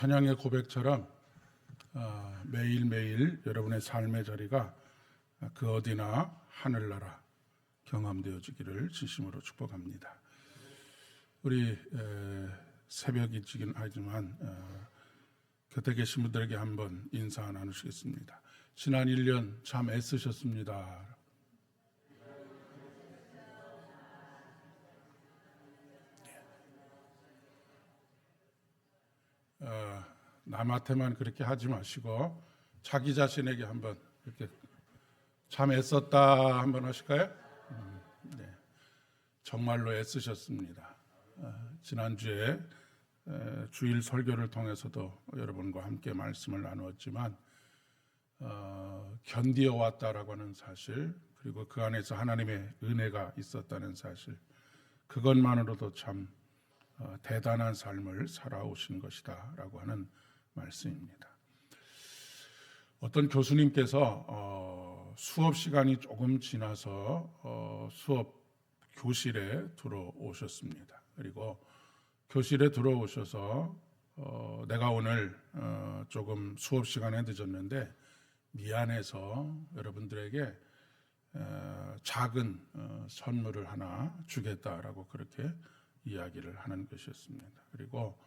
찬양의 고백처럼 매일매일 여러분의 삶의 자리가 그 어디나 하늘나라 경험되어지기를 진심으로 축복합니다. 우리 새벽이지긴 하지만 곁에 계신 분들에게 한번 인사 나누시겠습니다. 지난 1년 참 애쓰셨습니다. 남한테만 그렇게 하지 마시고 자기 자신에게 한번 이렇게 참 애썼다 한번 하실까요? 네. 정말로 애쓰셨습니다. 지난주에 주일 설교를 통해서도 여러분과 함께 말씀을 나누었지만 견디어 왔다라고 하는 사실, 그리고 그 안에서 하나님의 은혜가 있었다는 사실, 그것만으로도 참 대단한 삶을 살아오신 것이다 라고 하는 말씀입니다. 어떤 교수님께서 수업 시간이 조금 지나서 수업 교실에 들어오셨습니다. 그리고 교실에 들어오셔서 내가 오늘 조금 수업 시간에 늦었는데 미안해서 여러분들에게 작은 선물을 하나 주겠다라고 그렇게 이야기를 하는 것이었습니다. 그리고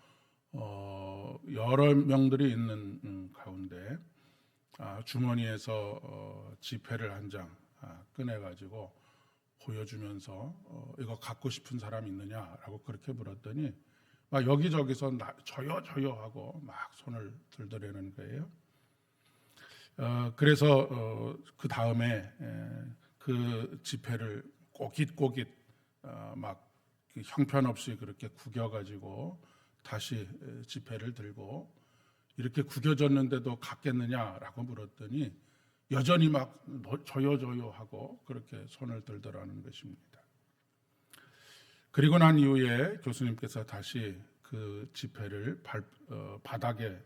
여러 명들이 있는 가운데 주머니에서 지폐를 한 장 꺼내가지고 보여주면서 이거 갖고 싶은 사람 있느냐라고 그렇게 물었더니 막 여기저기서 저요 하고 막 손을 들더라는 거예요. 그래서 그 다음에 그 지폐를 꼬깃꼬깃 막 형편없이 그렇게 구겨가지고 다시 지폐를 들고 이렇게 구겨졌는데도 갖겠느냐라고 물었더니 여전히 막 저요 하고 그렇게 손을 들더라는 것입니다. 그리고 난 이후에 교수님께서 다시 그 지폐를 바닥에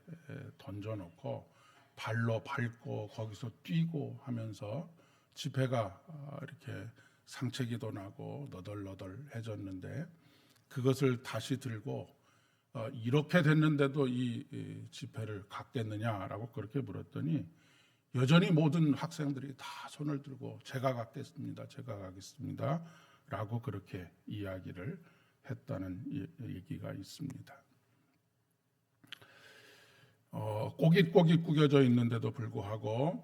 던져놓고 발로 밟고 거기서 뛰고 하면서 지폐가 이렇게 상체기도 나고 너덜너덜해졌는데 그것을 다시 들고 이렇게 됐는데도 이 지폐를 갖겠느냐라고 그렇게 물었더니 여전히 모든 학생들이 다 손을 들고 제가 갖겠습니다 라고 그렇게 이야기를 했다는 얘기가 있습니다. 꼬깃꼬깃 구겨져 있는데도 불구하고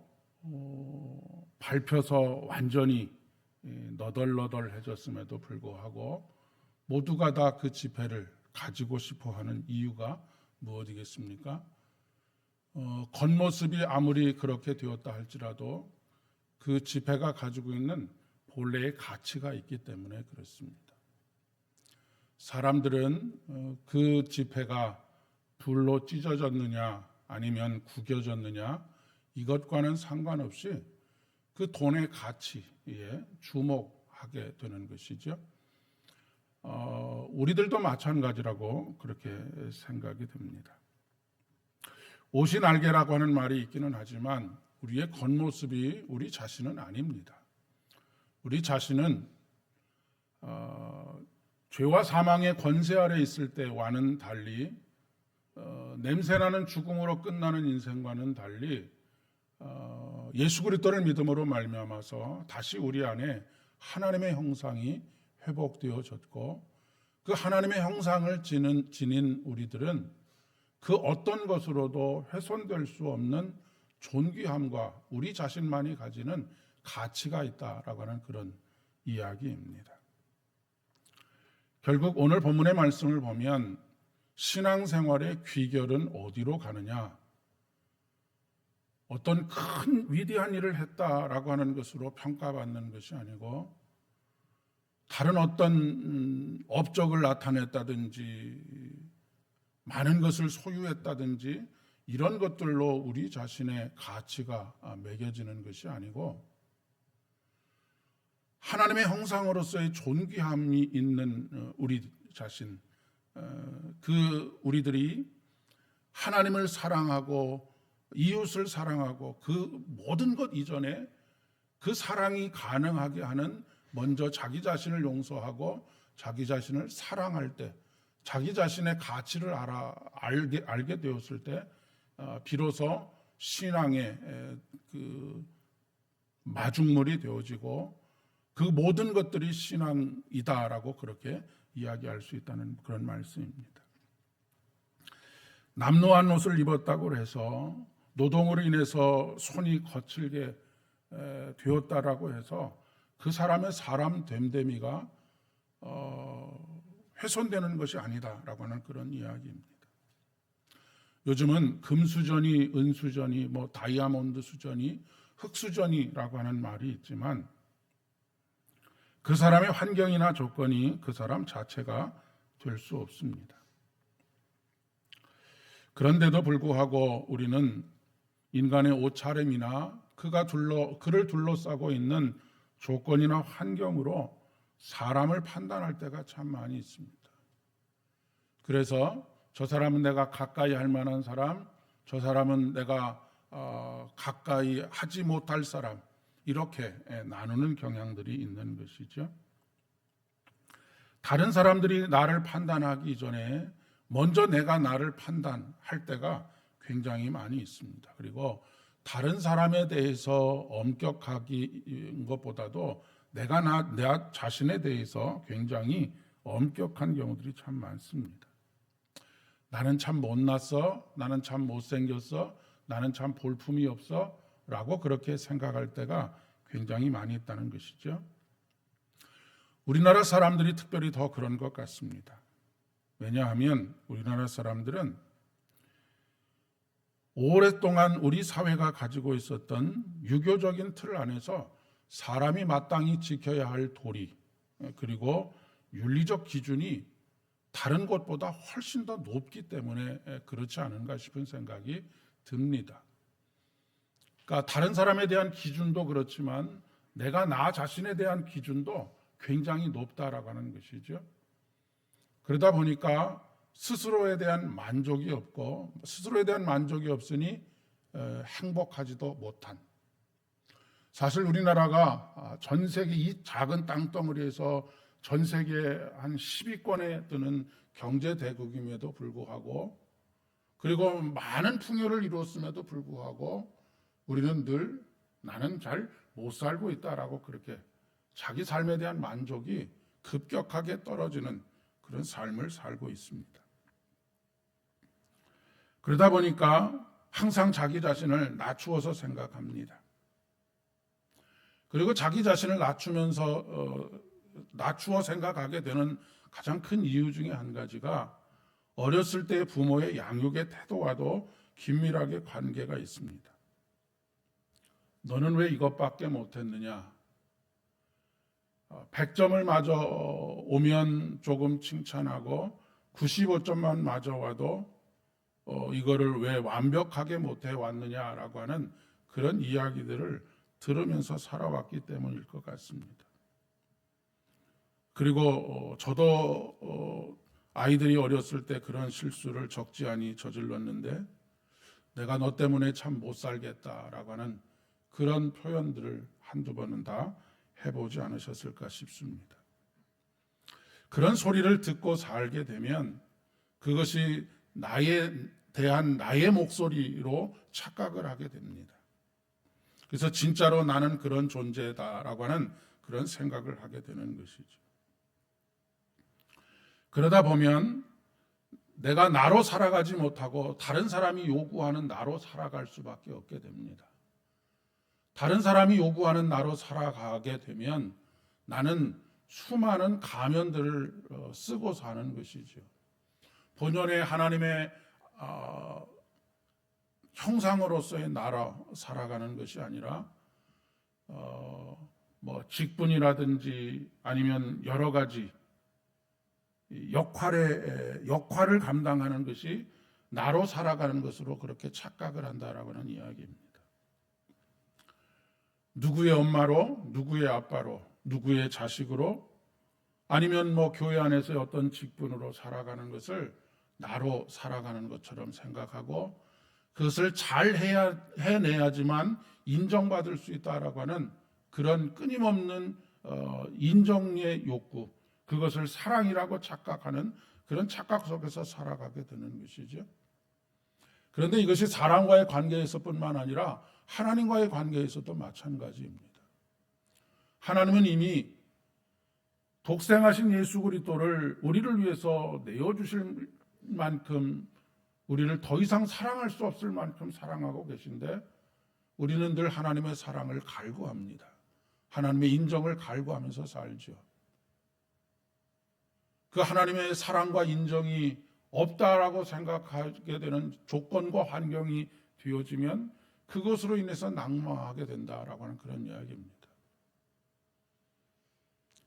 밟혀서 완전히 너덜너덜해졌음에도 불구하고 모두가 다 그 지폐를 가지고 싶어하는 이유가 무엇이겠습니까? 겉모습이 아무리 그렇게 되었다 할지라도 그 지폐가 가지고 있는 본래의 가치가 있기 때문에 그렇습니다. 사람들은 그 지폐가 불로 찢어졌느냐 아니면 구겨졌느냐 이것과는 상관없이 그 돈의 가치에 주목하게 되는 것이죠. 우리들도 마찬가지라고 그렇게 생각이 듭니다. 옷이 날개라고 하는 말이 있기는 하지만 우리의 겉모습이 우리 자신은 아닙니다. 우리 자신은 죄와 사망의 권세 아래 있을 때와는 달리 냄새나는 죽음으로 끝나는 인생과는 달리 예수 그리스도를 믿음으로 말미암아서 다시 우리 안에 하나님의 형상이 회복되어졌고 그 하나님의 형상을 지닌 우리들은 그 어떤 것으로도 훼손될 수 없는 존귀함과 우리 자신만이 가지는 가치가 있다라고 하는 그런 이야기입니다. 결국 오늘 본문의 말씀을 보면 신앙생활의 귀결은 어디로 가느냐? 어떤 큰 위대한 일을 했다라고 하는 것으로 평가받는 것이 아니고 다른 어떤 업적을 나타냈다든지 많은 것을 소유했다든지 이런 것들로 우리 자신의 가치가 매겨지는 것이 아니고 하나님의 형상으로서의 존귀함이 있는 우리 자신, 그 우리들이 하나님을 사랑하고 이웃을 사랑하고 그 모든 것 이전에 그 사랑이 가능하게 하는 먼저 자기 자신을 용서하고 자기 자신을 사랑할 때 자기 자신의 가치를 알게 되었을 때 비로소 신앙의 그 마중물이 되어지고 그 모든 것들이 신앙이다라고 그렇게 이야기할 수 있다는 그런 말씀입니다. 남루한 옷을 입었다고 해서 노동으로 인해서 손이 거칠게 되었다라고 해서 그 사람의 사람 됨됨이가 훼손되는 것이 아니다라고 하는 그런 이야기입니다. 요즘은 금수저니 은수저니 뭐 다이아몬드 수저니 흑수저니라고 하는 말이 있지만 그 사람의 환경이나 조건이 그 사람 자체가 될 수 없습니다. 그런데도 불구하고 우리는 인간의 옷차림이나 그를 둘러싸고 있는 조건이나 환경으로 사람을 판단할 때가 참 많이 있습니다. 그래서 저 사람은 내가 가까이 할 만한 사람, 저 사람은 내가 가까이 하지 못할 사람, 이렇게 나누는 경향들이 있는 것이죠. 다른 사람들이 나를 판단하기 전에 먼저 내가 나를 판단할 때가 굉장히 많이 있습니다. 그리고 다른 사람에 대해서 엄격하기 것보다도 내가 내 자신에 대해서 굉장히 엄격한 경우들이 참 많습니다. 나는 참 못났어, 나는 참 못생겼어, 나는 참 볼품이 없어 라고 그렇게 생각할 때가 굉장히 많이 있다는 것이죠. 우리나라 사람들이 특별히 더 그런 것 같습니다. 왜냐하면 우리나라 사람들은 오랫동안 우리 사회가 가지고 있었던 유교적인 틀 안에서 사람이 마땅히 지켜야 할 도리 그리고 윤리적 기준이 다른 곳보다 훨씬 더 높기 때문에 그렇지 않은가 싶은 생각이 듭니다. 그러니까 다른 사람에 대한 기준도 그렇지만 내가 나 자신에 대한 기준도 굉장히 높다라고 하는 것이죠. 그러다 보니까 스스로에 대한 만족이 없고 스스로에 대한 만족이 없으니 행복하지도 못한, 사실 우리나라가 전 세계 이 작은 땅덩어리에서 전 세계 한 10위권에 드는 경제 대국임에도 불구하고 그리고 많은 풍요를 이루었음에도 불구하고 우리는 늘 나는 잘 못 살고 있다라고 그렇게 자기 삶에 대한 만족이 급격하게 떨어지는 그런 삶을 살고 있습니다. 그러다 보니까 항상 자기 자신을 낮추어서 생각합니다. 그리고 자기 자신을 낮추어 생각하게 되는 가장 큰 이유 중에 한 가지가 어렸을 때 부모의 양육의 태도와도 긴밀하게 관계가 있습니다. 너는 왜 이것밖에 못했느냐? 100점을 맞아 오면 조금 칭찬하고 95점만 맞아 와도 이거를 왜 완벽하게 못해 왔느냐라고 하는 그런 이야기들을 들으면서 살아왔기 때문일 것 같습니다. 그리고 저도 아이들이 어렸을 때 그런 실수를 적지 않이 저질렀는데 내가 너 때문에 참 못 살겠다라고 하는 그런 표현들을 한두 번은 다 해보지 않으셨을까 싶습니다. 그런 소리를 듣고 살게 되면 그것이 나에 대한 나의 목소리로 착각을 하게 됩니다. 그래서 진짜로 나는 그런 존재다라고 하는 그런 생각을 하게 되는 것이죠. 그러다 보면 내가 나로 살아가지 못하고 다른 사람이 요구하는 나로 살아갈 수밖에 없게 됩니다. 다른 사람이 요구하는 나로 살아가게 되면 나는 수많은 가면들을 쓰고 사는 것이죠. 본연의 하나님의 형상으로서의 나로 살아가는 것이 아니라 뭐 직분이라든지 아니면 여러 가지 역할을 감당하는 것이 나로 살아가는 것으로 그렇게 착각을 한다라고 하는 이야기입니다. 누구의 엄마로, 누구의 아빠로, 누구의 자식으로 아니면 뭐 교회 안에서 어떤 직분으로 살아가는 것을 나로 살아가는 것처럼 생각하고 그것을 잘 해내야지만 인정받을 수 있다라고 하는 그런 끊임없는 인정의 욕구, 그것을 사랑이라고 착각하는 그런 착각 속에서 살아가게 되는 것이죠. 그런데 이것이 사람과의 관계에서뿐만 아니라 하나님과의 관계에서도 마찬가지입니다. 하나님은 이미 독생하신 예수 그리스도를 우리를 위해서 내어주실 만큼, 우리를 더 이상 사랑할 수 없을 만큼 사랑하고 계신데 우리는 늘 하나님의 사랑을 갈구합니다. 하나님의 인정을 갈구하면서 살죠. 그 하나님의 사랑과 인정이 없다라고 생각하게 되는 조건과 환경이 되어지면 그것으로 인해서 낙망하게 된다라고 하는 그런 이야기입니다.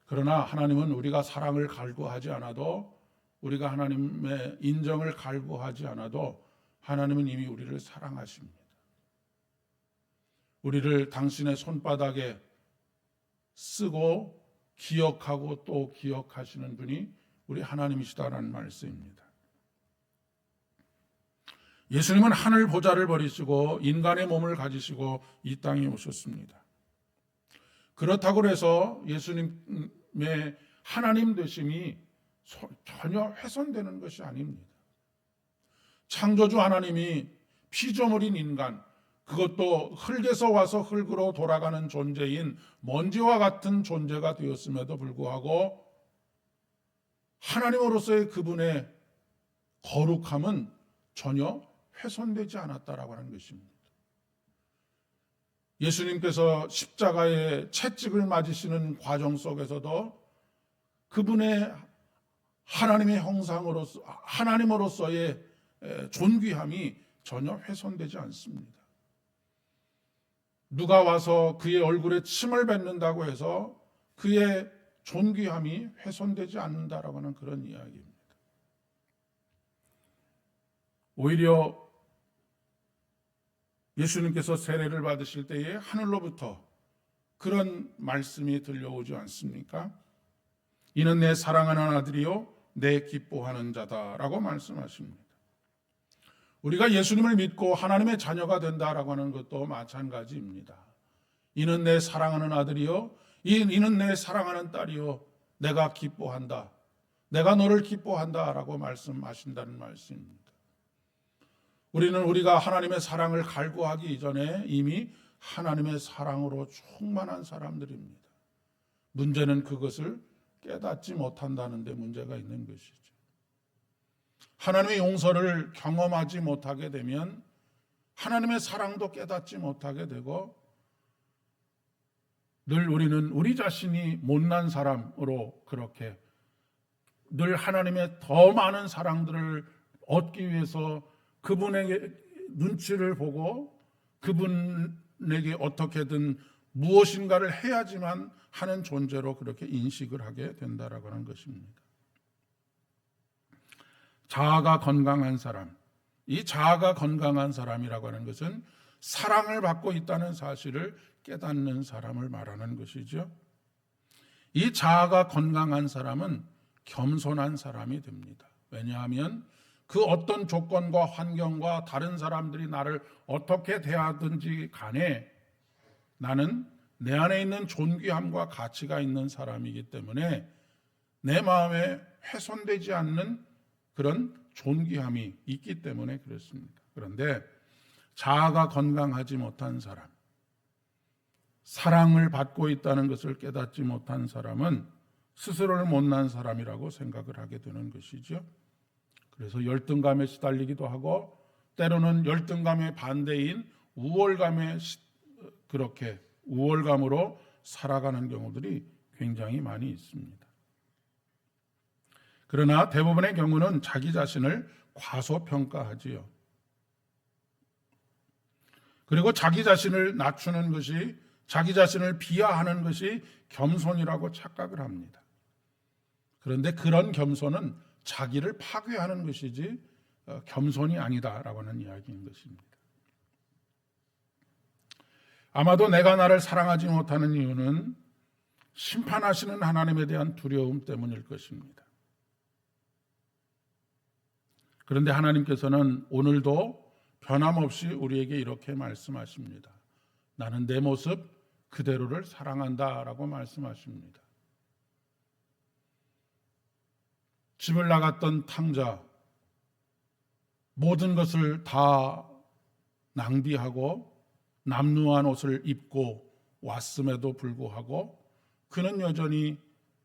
그러나 하나님은 우리가 사랑을 갈구하지 않아도, 우리가 하나님의 인정을 갈구하지 않아도 하나님은 이미 우리를 사랑하십니다. 우리를 당신의 손바닥에 쓰고 기억하고 또 기억하시는 분이 우리 하나님이시다라는 말씀입니다. 예수님은 하늘 보좌를 버리시고 인간의 몸을 가지시고 이 땅에 오셨습니다. 그렇다고 해서 예수님의 하나님 되심이 전혀 훼손되는 것이 아닙니다. 창조주 하나님이 피조물인 인간, 그것도 흙에서 와서 흙으로 돌아가는 존재인 먼지와 같은 존재가 되었음에도 불구하고 하나님으로서의 그분의 거룩함은 전혀 훼손되지 않았다라고 하는 것입니다. 예수님께서 십자가의 채찍을 맞으시는 과정 속에서도 그분의 하나님의 형상으로서, 하나님으로서의 존귀함이 전혀 훼손되지 않습니다. 누가 와서 그의 얼굴에 침을 뱉는다고 해서 그의 존귀함이 훼손되지 않는다라고 하는 그런 이야기입니다. 오히려 예수님께서 세례를 받으실 때에 하늘로부터 그런 말씀이 들려오지 않습니까? 이는 내 사랑하는 아들이요 내 기뻐하는 자다라고 말씀하십니다. 우리가 예수님을 믿고 하나님의 자녀가 된다라고 하는 것도 마찬가지입니다. 이는 내 사랑하는 아들이요, 이는 내 사랑하는 딸이요, 내가 기뻐한다, 내가 너를 기뻐한다라고 말씀하신다는 말씀입니다. 우리는 우리가 하나님의 사랑을 갈구하기 이전에 이미 하나님의 사랑으로 충만한 사람들입니다. 문제는 그것을 깨닫지 못한다는 데 문제가 있는 것이죠. 하나님의 용서를 경험하지 못하게 되면 하나님의 사랑도 깨닫지 못하게 되고 늘 우리는 우리 자신이 못난 사람으로 그렇게 늘 하나님의 더 많은 사랑들을 얻기 위해서 그분에게 눈치를 보고 그분에게 어떻게든 무엇인가를 해야지만 하는 존재로 그렇게 인식을 하게 된다라고 하는 것입니다. 자아가 건강한 사람, 이 자아가 건강한 사람이라고 하는 것은 사랑을 받고 있다는 사실을 깨닫는 사람을 말하는 것이죠. 이 자아가 건강한 사람은 겸손한 사람이 됩니다. 왜냐하면 그 어떤 조건과 환경과 다른 사람들이 나를 어떻게 대하든지 간에 나는 내 안에 있는 존귀함과 가치가 있는 사람이기 때문에 내 마음에 훼손되지 않는 그런 존귀함이 있기 때문에 그렇습니다. 그런데 자아가 건강하지 못한 사람, 사랑을 받고 있다는 것을 깨닫지 못한 사람은 스스로를 못난 사람이라고 생각을 하게 되는 것이죠. 그래서 열등감에 시달리기도 하고 때로는 열등감의 반대인 그렇게 우월감으로 살아가는 경우들이 굉장히 많이 있습니다. 그러나 대부분의 경우는 자기 자신을 과소평가하지요. 그리고 자기 자신을 낮추는 것이, 자기 자신을 비하하는 것이 겸손이라고 착각을 합니다. 그런데 그런 겸손은 자기를 파괴하는 것이지 겸손이 아니다라고 하는 이야기인 것입니다. 아마도 내가 나를 사랑하지 못하는 이유는 심판하시는 하나님에 대한 두려움 때문일 것입니다. 그런데 하나님께서는 오늘도 변함없이 우리에게 이렇게 말씀하십니다. 나는 내 모습 그대로를 사랑한다라고 말씀하십니다. 집을 나갔던 탕자, 모든 것을 다 낭비하고 남루한 옷을 입고 왔음에도 불구하고 그는 여전히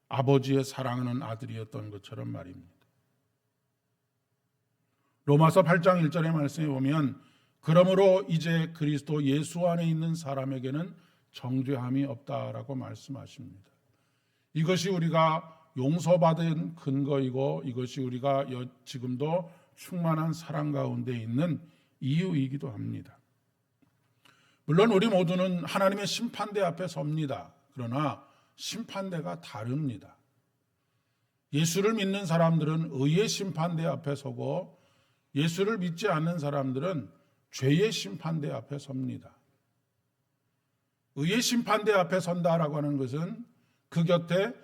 아버지의 사랑하는 아들이었던 것처럼 말입니다. 로마서 8장 1절의 말씀에 보면 그러므로 이제 그리스도 예수 안에 있는 사람에게는 정죄함이 없다라고 말씀하십니다. 이것이 우리가 용서받은 근거이고 이것이 우리가 지금도 충만한 사랑 가운데 있는 이유이기도 합니다. 물론 우리 모두는 하나님의 심판대 앞에 섭니다. 그러나 심판대가 다릅니다. 예수를 믿는 사람들은 의의 심판대 앞에 서고 예수를 믿지 않는 사람들은 죄의 심판대 앞에 섭니다. 의의 심판대 앞에 선다라고 하는 것은 그 곁에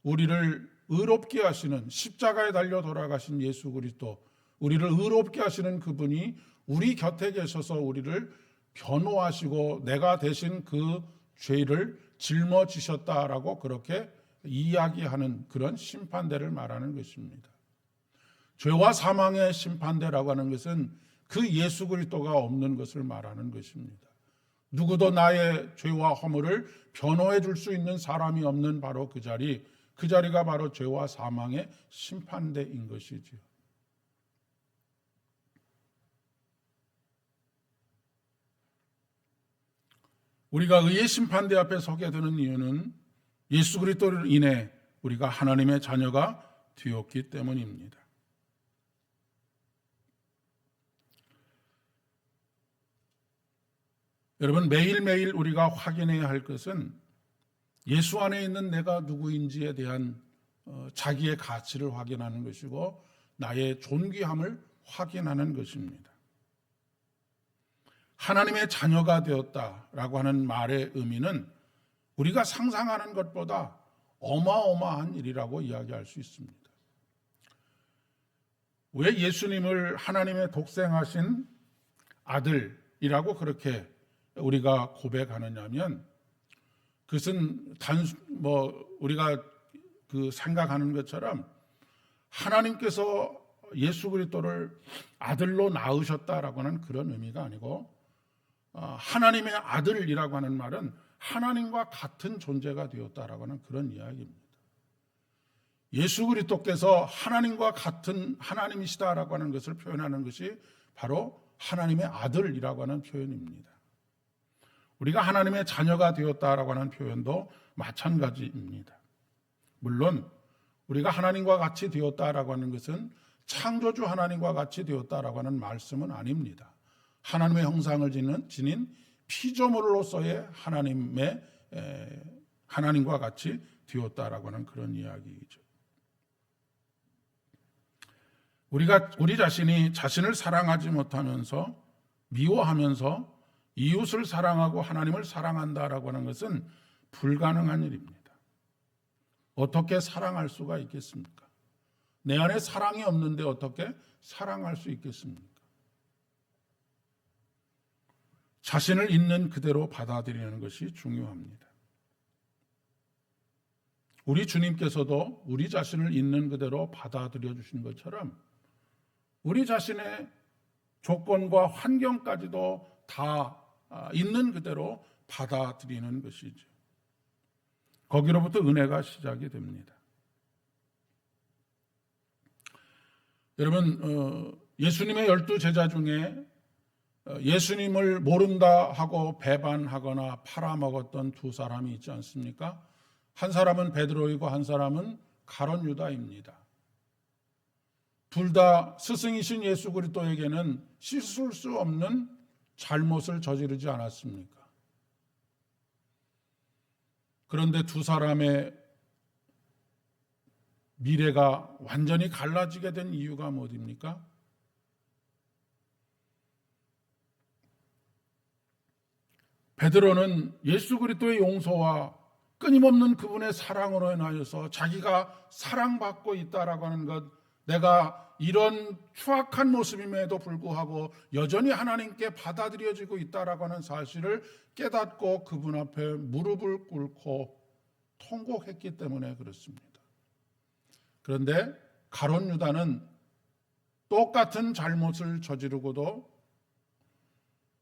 우리를 의롭게 하시는 십자가에 달려 돌아가신 예수 그리스도, 우리를 의롭게 하시는 그분이 우리 곁에 계셔서 우리를 변호하시고 내가 대신 그 죄를 짊어지셨다라고 그렇게 이야기하는 그런 심판대를 말하는 것입니다. 죄와 사망의 심판대라고 하는 것은 그 예수 그리스도가 없는 것을 말하는 것입니다. 누구도 나의 죄와 허물을 변호해 줄 수 있는 사람이 없는 바로 그 자리가 바로 죄와 사망의 심판대인 것이지요. 우리가 의의 심판대 앞에 서게 되는 이유는 예수 그리스도를 인해 우리가 하나님의 자녀가 되었기 때문입니다. 여러분, 매일매일 우리가 확인해야 할 것은 예수 안에 있는 내가 누구인지에 대한 자기의 가치를 확인하는 것이고 나의 존귀함을 확인하는 것입니다. 하나님의 자녀가 되었다라고 하는 말의 의미는 우리가 상상하는 것보다 어마어마한 일이라고 이야기할 수 있습니다. 왜 예수님을 하나님의 독생하신 아들이라고 그렇게 우리가 고백하느냐면 그것은 우리가 생각하는 것처럼 하나님께서 예수 그리스도를 아들로 낳으셨다라고 하는 그런 의미가 아니고 하나님의 아들이라고 하는 말은 하나님과 같은 존재가 되었다라고 하는 그런 이야기입니다. 예수 그리스도께서 하나님과 같은 하나님이시다라고 하는 것을 표현하는 것이 바로 하나님의 아들이라고 하는 표현입니다. 우리가 하나님의 자녀가 되었다라고 하는 표현도 마찬가지입니다. 물론 우리가 하나님과 같이 되었다라고 하는 것은 창조주 하나님과 같이 되었다라고 하는 말씀은 아닙니다. 하나님의 형상을 지닌 피조물로서의 하나님과 같이 되었다라고 하는 그런 이야기이죠. 우리 자신이 자신을 사랑하지 못하면서 미워하면서 이웃을 사랑하고 하나님을 사랑한다라고 하는 것은 불가능한 일입니다. 어떻게 사랑할 수가 있겠습니까? 내 안에 사랑이 없는데 어떻게 사랑할 수 있겠습니까? 자신을 있는 그대로 받아들이는 것이 중요합니다. 우리 주님께서도 우리 자신을 있는 그대로 받아들여 주신 것처럼 우리 자신의 조건과 환경까지도 다 있는 그대로 받아들이는 것이죠. 거기로부터 은혜가 시작이 됩니다. 여러분, 예수님의 12제자 중에 예수님을 모른다 하고 배반하거나 팔아먹었던 두 사람이 있지 않습니까? 한 사람은 베드로이고 한 사람은 가룟 유다입니다. 둘 다 스승이신 예수 그리스도에게는 씻을 수 없는 잘못을 저지르지 않았습니까? 그런데 두 사람의 미래가 완전히 갈라지게 된 이유가 뭐입니까? 베드로는 예수 그리스도의 용서와 끊임없는 그분의 사랑으로 인하여서 자기가 사랑받고 있다라고 하는 것, 내가 이런 추악한 모습임에도 불구하고 여전히 하나님께 받아들여지고 있다라고 하는 사실을 깨닫고 그분 앞에 무릎을 꿇고 통곡했기 때문에 그렇습니다. 그런데 가룟 유다는 똑같은 잘못을 저지르고도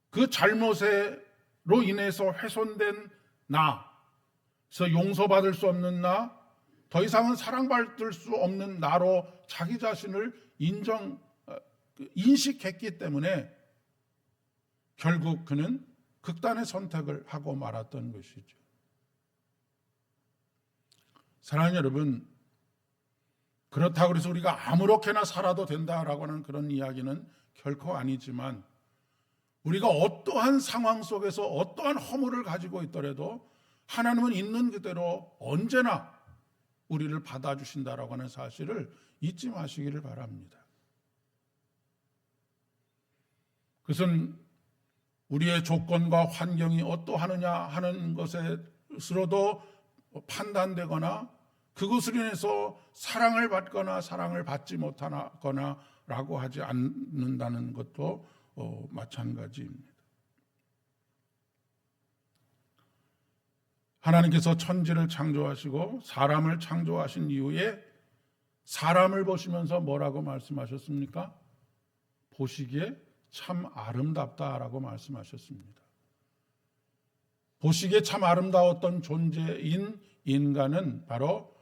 그 잘못으로 인해서 훼손된 그래서 용서받을 수 없는 더 이상은 사랑받을 수 없는 나로 자기 자신을 인식했기 때문에 결국 그는 극단의 선택을 하고 말았던 것이죠. 사랑하는 여러분, 그렇다고 해서 우리가 아무렇게나 살아도 된다라고 하는 그런 이야기는 결코 아니지만, 우리가 어떠한 상황 속에서 어떠한 허물을 가지고 있더라도 하나님은 있는 그대로 언제나 우리를 받아주신다라고 하는 사실을 잊지 마시기를 바랍니다. 그것은 우리의 조건과 환경이 어떠하느냐 하는 것으로도 판단되거나 그것으로 인해서 사랑을 받거나 사랑을 받지 못하거나라고 하지 않는다는 것도 마찬가지입니다. 하나님께서 천지를 창조하시고 사람을 창조하신 이후에 사람을 보시면서 뭐라고 말씀하셨습니까? 보시기에 참 아름답다라고 말씀하셨습니다. 보시기에 참 아름다웠던 존재인 인간은 바로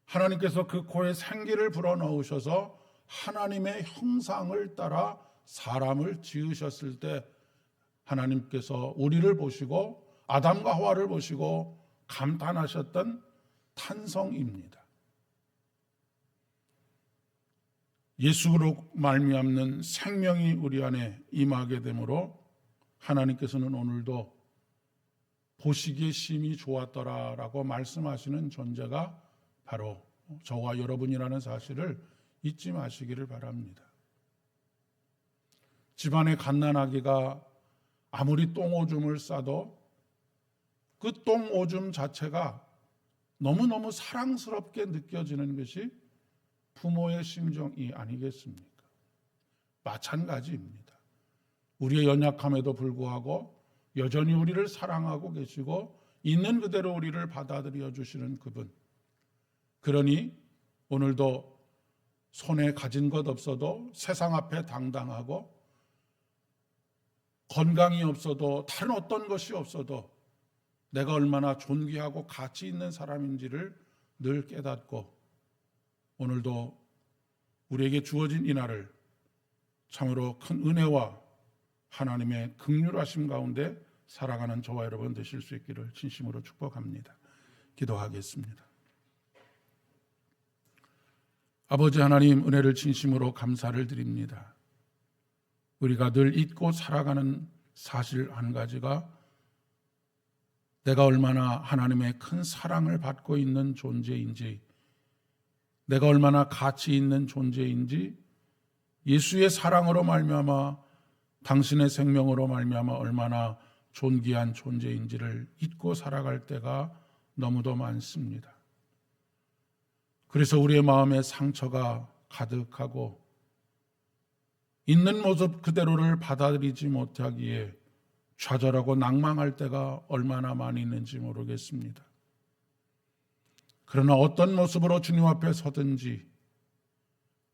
하나님께서 그 코에 생기를 불어넣으셔서 하나님의 형상을 따라 사람을 지으셨을 때 하나님께서 우리를 보시고 아담과 하와를 보시고 감탄하셨던 탄성입니다. 예수로 말미암는 생명이 우리 안에 임하게 되므로 하나님께서는 오늘도 보시기에 심히 좋았더라라고 말씀하시는 존재가 바로 저와 여러분이라는 사실을 잊지 마시기를 바랍니다. 집안의 갓난아기가 아무리 똥오줌을 싸도 그 똥오줌 자체가 너무너무 사랑스럽게 느껴지는 것이 부모의 심정이 아니겠습니까? 마찬가지입니다. 우리의 연약함에도 불구하고 여전히 우리를 사랑하고 계시고 있는 그대로 우리를 받아들여 주시는 그분. 그러니 오늘도 손에 가진 것 없어도 세상 앞에 당당하고 건강이 없어도 다른 어떤 것이 없어도 내가 얼마나 존귀하고 가치 있는 사람인지를 늘 깨닫고 오늘도 우리에게 주어진 이 날을 참으로 큰 은혜와 하나님의 긍휼하심 가운데 살아가는 저와 여러분 되실 수 있기를 진심으로 축복합니다. 기도하겠습니다. 아버지 하나님, 은혜를 진심으로 감사를 드립니다. 우리가 늘 잊고 살아가는 사실 한 가지가 내가 얼마나 하나님의 큰 사랑을 받고 있는 존재인지, 내가 얼마나 가치 있는 존재인지, 예수의 사랑으로 말미암아 당신의 생명으로 말미암아 얼마나 존귀한 존재인지를 잊고 살아갈 때가 너무도 많습니다. 그래서 우리의 마음에 상처가 가득하고 있는 모습 그대로를 받아들이지 못하기에 좌절하고 낭망할 때가 얼마나 많이 있는지 모르겠습니다. 그러나 어떤 모습으로 주님 앞에 서든지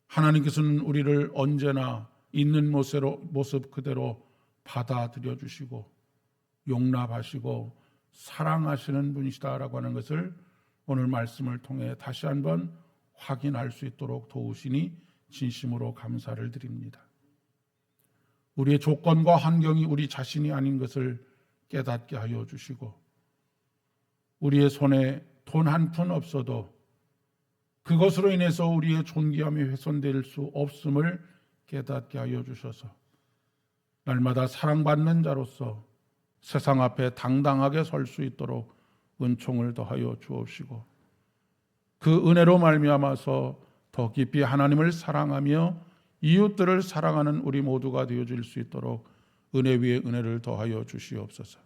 하나님께서는 우리를 언제나 있는 모습 그대로 받아들여 주시고 용납하시고 사랑하시는 분이시다라고 하는 것을 오늘 말씀을 통해 다시 한번 확인할 수 있도록 도우시니 진심으로 감사를 드립니다. 우리의 조건과 환경이 우리 자신이 아닌 것을 깨닫게 하여 주시고 우리의 손에 돈 한 푼 없어도 그것으로 인해서 우리의 존귀함이 훼손될 수 없음을 깨닫게 하여 주셔서 날마다 사랑받는 자로서 세상 앞에 당당하게 설 수 있도록 은총을 더하여 주옵시고 그 은혜로 말미암아서 더 깊이 하나님을 사랑하며 이웃들을 사랑하는 우리 모두가 되어질 수 있도록 은혜 위에 은혜를 더하여 주시옵소서.